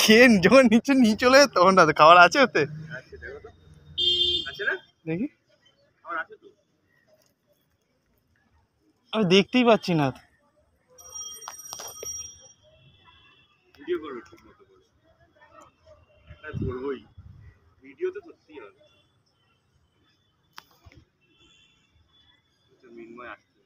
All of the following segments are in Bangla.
খেয়ে যখন নিচে নিয়ে চলে যেত তখন রাতে খাবার আছে ওতে দেখি আমি দেখতেই পাচ্ছি না ভিডিও করবে ঠিক মতো করে একটা করবই ভিডিও তো করতেই হবে মিনময় আসছে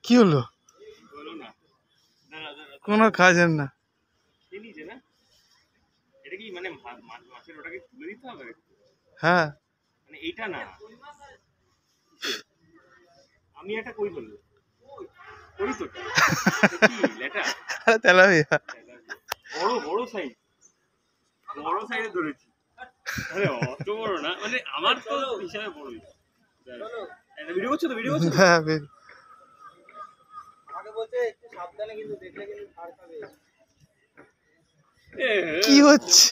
কি হলো বলো না কোনো কাজের না নিচে না এটা কি মানে মাছের ওটাকে তুলে দিতে হবে হ্যাঁ মানে এইটা না আমি একটা কই বলবো কই তো কি লেটা আরে তেলাপিয়া বড় বড় সাইজে ধরেছি আরে অত বড় না মানে আমার তো হিসাবে বড়ই এটা ভিডিও করছো তো ভিডিও করছো হ্যাঁ আমাকে বলছে একটু সাবধানে কিন্তু দেখলে কিন্তু ছাড় খাবে কি হচ্ছে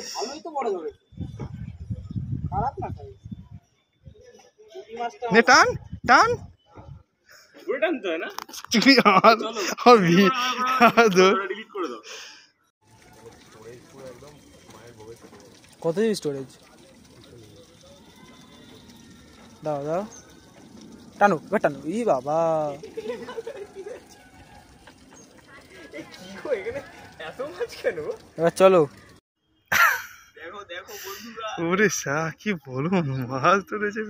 ভালোই তো বড় ধরেছে খারাপ না খাই নে টান টান পুরো টানতে হয় না তুমি ডিলিট করে দাও কত জিবি স্টোরেজ দাও দাও টানো এবার টানো ই বাবা কি এখানে এত মাছ কেন এবার চলো দেখো দেখো বন্ধুরা ওরে সা কি বলবো মাছ ধরেছে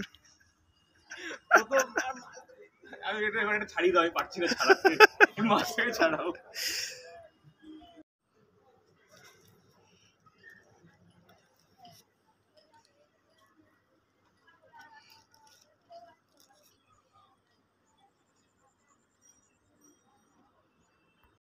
আমি এটা ছাড়িয়ে দাও আমি পারছি না ছাড়াতে মাছ থেকে ছাড়াও